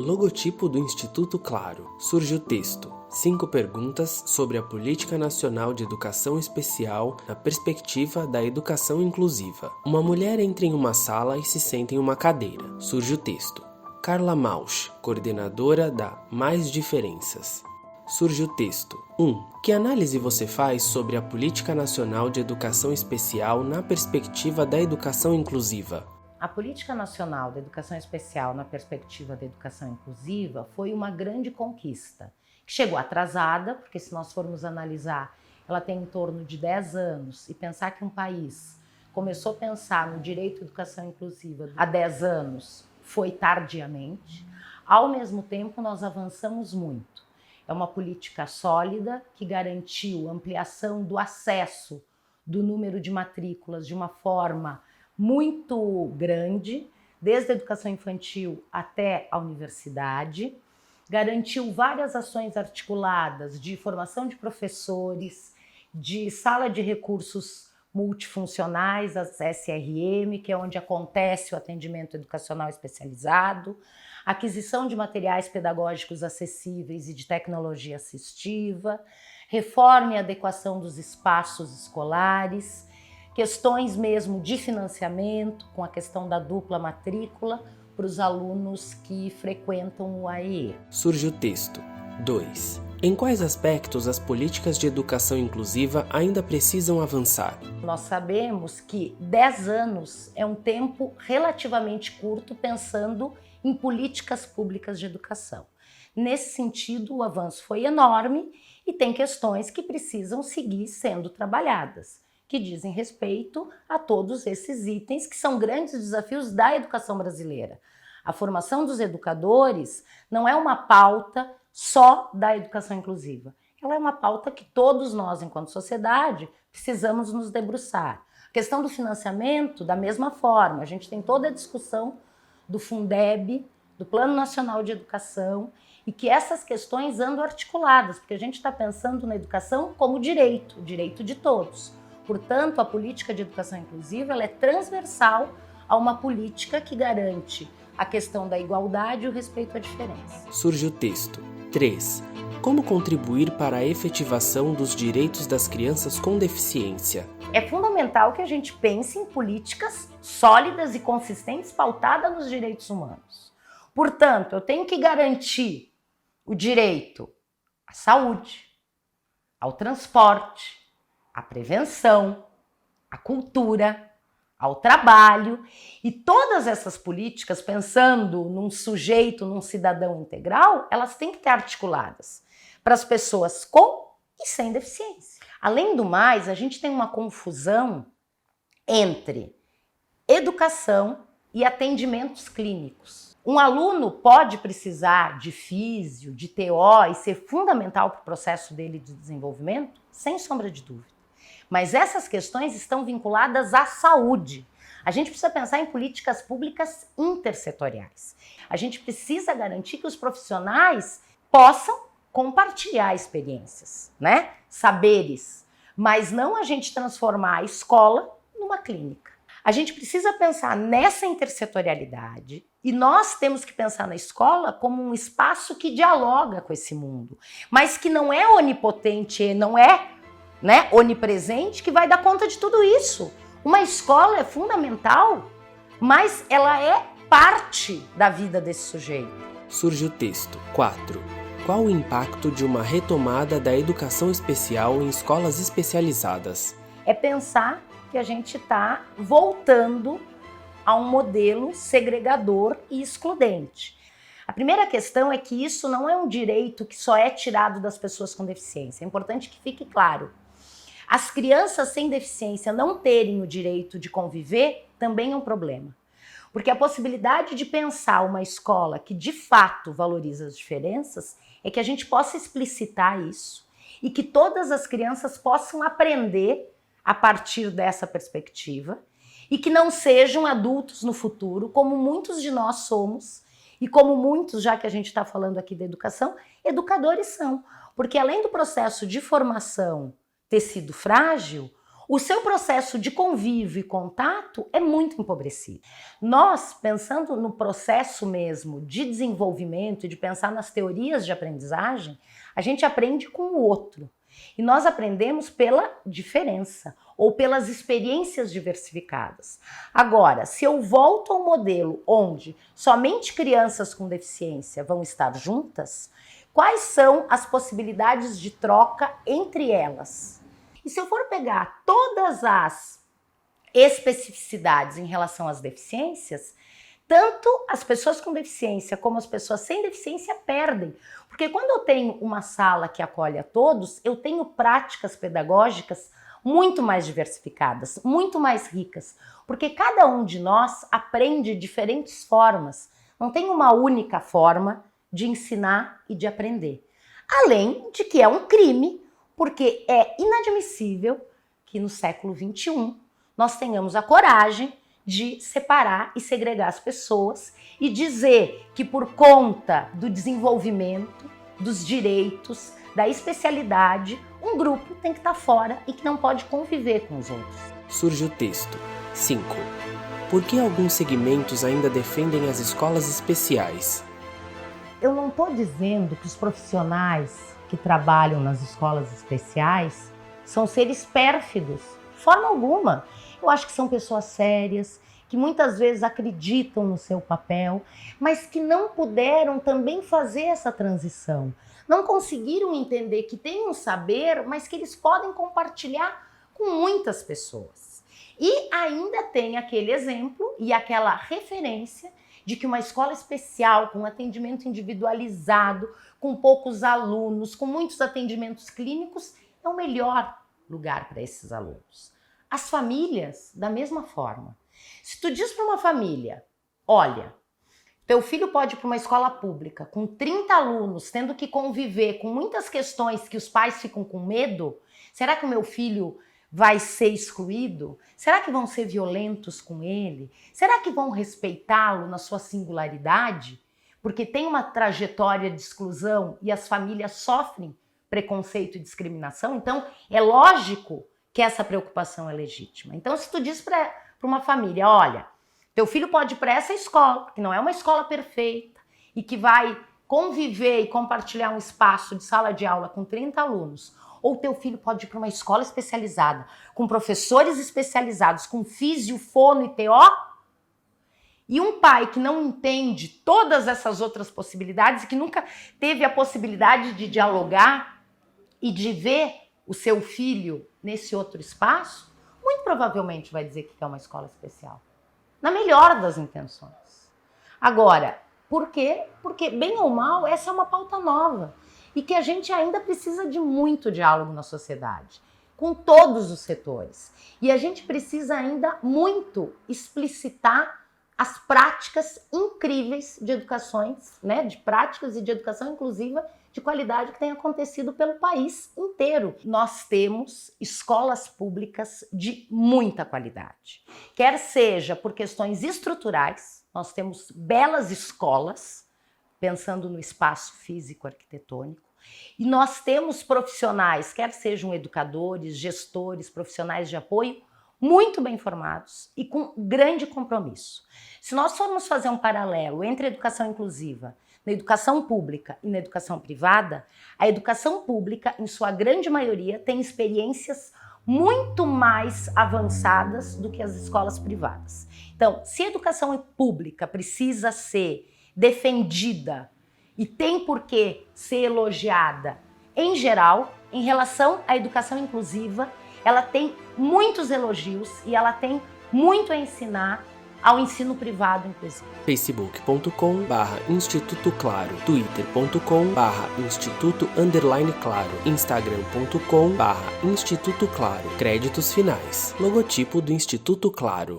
Logotipo do Instituto Claro. Surge o texto: 5 perguntas sobre a Política Nacional de Educação Especial na perspectiva da educação inclusiva. Uma mulher entra em uma sala e se senta em uma cadeira. Surge o texto: Carla Mausch, coordenadora da Mais Diferenças. Surge o texto: 1. Que análise você faz sobre a Política Nacional de Educação Especial na perspectiva da educação inclusiva? A Política Nacional da Educação Especial na perspectiva da educação inclusiva foi uma grande conquista, que chegou atrasada, porque se nós formos analisar, ela tem em torno de 10 anos, e pensar que um país começou a pensar no direito à educação inclusiva há 10 anos foi tardiamente. Ao mesmo tempo, nós avançamos muito. É uma política sólida que garantiu ampliação do acesso do número de matrículas de uma forma muito grande, desde a educação infantil até a universidade, garantiu várias ações articuladas de formação de professores, de sala de recursos multifuncionais, as SRM, que é onde acontece o atendimento educacional especializado, aquisição de materiais pedagógicos acessíveis e de tecnologia assistiva, reforma e adequação dos espaços escolares, questões mesmo de financiamento, com a questão da dupla matrícula para os alunos que frequentam o AEE. Surge o texto: 2. Em quais aspectos as políticas de educação inclusiva ainda precisam avançar? Nós sabemos que 10 anos é um tempo relativamente curto pensando em políticas públicas de educação. Nesse sentido, o avanço foi enorme e tem questões que precisam seguir sendo trabalhadas, que dizem respeito a todos esses itens que são grandes desafios da educação brasileira. A formação dos educadores não é uma pauta só da educação inclusiva. Ela é uma pauta que todos nós, enquanto sociedade, precisamos nos debruçar. A questão do financiamento, da mesma forma, a gente tem toda a discussão do Fundeb, do Plano Nacional de Educação, e que essas questões andam articuladas, porque a gente está pensando na educação como direito, direito de todos. Portanto, a política de educação inclusiva ela é transversal a uma política que garante a questão da igualdade e o respeito à diferença. Surge o texto: 3. Como contribuir para a efetivação dos direitos das crianças com deficiência? É fundamental que a gente pense em políticas sólidas e consistentes pautadas nos direitos humanos. Portanto, eu tenho que garantir o direito à saúde, ao transporte, à prevenção, à cultura, ao trabalho, e todas essas políticas, pensando num sujeito, num cidadão integral, elas têm que estar articuladas para as pessoas com e sem deficiência. Além do mais, a gente tem uma confusão entre educação e atendimentos clínicos. Um aluno pode precisar de físio, de TO e ser fundamental para o processo dele de desenvolvimento, sem sombra de dúvida. Mas essas questões estão vinculadas à saúde. A gente precisa pensar em políticas públicas intersetoriais. A gente precisa garantir que os profissionais possam compartilhar experiências, né? Saberes, mas não a gente transformar a escola numa clínica. A gente precisa pensar nessa intersetorialidade e nós temos que pensar na escola como um espaço que dialoga com esse mundo, mas que não é onipotente, não é onipresente, que vai dar conta de tudo isso. Uma escola é fundamental, mas ela é parte da vida desse sujeito. Surge o texto: 4. Qual o impacto de uma retomada da educação especial em escolas especializadas? É pensar que a gente está voltando a um modelo segregador e excludente. A primeira questão é que isso não é um direito que só é tirado das pessoas com deficiência. É importante que fique claro. As crianças sem deficiência não terem o direito de conviver também é um problema. Porque a possibilidade de pensar uma escola que de fato valoriza as diferenças é que a gente possa explicitar isso e que todas as crianças possam aprender a partir dessa perspectiva e que não sejam adultos no futuro, como muitos de nós somos e como muitos, já que a gente está falando aqui da educação, educadores são. Porque além do processo de formação ter sido frágil, o seu processo de convívio e contato é muito empobrecido. Nós, pensando no processo mesmo de desenvolvimento e de pensar nas teorias de aprendizagem, a gente aprende com o outro. E nós aprendemos pela diferença ou pelas experiências diversificadas. Agora, se eu volto ao modelo onde somente crianças com deficiência vão estar juntas, quais são as possibilidades de troca entre elas? E se eu for pegar todas as especificidades em relação às deficiências, tanto as pessoas com deficiência como as pessoas sem deficiência perdem. Porque quando eu tenho uma sala que acolhe a todos, eu tenho práticas pedagógicas muito mais diversificadas, muito mais ricas. Porque cada um de nós aprende de diferentes formas. Não tem uma única forma de ensinar e de aprender. Além de que é um crime, porque é inadmissível que no século XXI nós tenhamos a coragem de separar e segregar as pessoas e dizer que por conta do desenvolvimento, dos direitos, da especialidade, um grupo tem que estar fora e que não pode conviver com os outros. Surge o texto. 5. Por que alguns segmentos ainda defendem as escolas especiais? Eu não estou dizendo que os profissionais que trabalham nas escolas especiais são seres pérfidos, de forma alguma. Eu acho que são pessoas sérias, que muitas vezes acreditam no seu papel, mas que não puderam também fazer essa transição. Não conseguiram entender que têm um saber, mas que eles podem compartilhar com muitas pessoas. E ainda tem aquele exemplo e aquela referência de que uma escola especial, com atendimento individualizado, com poucos alunos, com muitos atendimentos clínicos, é o melhor lugar para esses alunos. As famílias, da mesma forma. Se tu diz para uma família, olha, teu filho pode ir para uma escola pública com 30 alunos, tendo que conviver com muitas questões que os pais ficam com medo, será que o meu filho vai ser excluído? Será que vão ser violentos com ele? Será que vão respeitá-lo na sua singularidade? Porque tem uma trajetória de exclusão e as famílias sofrem preconceito e discriminação, então é lógico que essa preocupação é legítima. Então, se tu diz para uma família, olha, teu filho pode ir para essa escola, que não é uma escola perfeita, e que vai conviver e compartilhar um espaço de sala de aula com 30 alunos, ou teu filho pode ir para uma escola especializada, com professores especializados, com físio, fono e TO, e um pai que não entende todas essas outras possibilidades, que nunca teve a possibilidade de dialogar e de ver o seu filho nesse outro espaço, muito provavelmente vai dizer que é uma escola especial. Na melhor das intenções. Agora, por quê? Porque, bem ou mal, essa é uma pauta nova e que a gente ainda precisa de muito diálogo na sociedade, com todos os setores. E a gente precisa ainda muito explicitar as práticas incríveis de educações, né, de práticas e de educação inclusiva de qualidade que tem acontecido pelo país inteiro. Nós temos escolas públicas de muita qualidade. Quer seja por questões estruturais, nós temos belas escolas, pensando no espaço físico arquitetônico, e nós temos profissionais, quer sejam educadores, gestores, profissionais de apoio, muito bem formados e com grande compromisso. Se nós formos fazer um paralelo entre a educação inclusiva na educação pública e na educação privada, a educação pública, em sua grande maioria, tem experiências muito mais avançadas do que as escolas privadas. Então, se a educação pública precisa ser defendida e tem por que ser elogiada em geral, em relação à educação inclusiva, ela tem muitos elogios e ela tem muito a ensinar ao ensino privado, inclusive. facebook.com/Instituto Claro, twitter.com/Instituto_Claro, instagram.com/Instituto Claro. Créditos finais. Logotipo do Instituto Claro.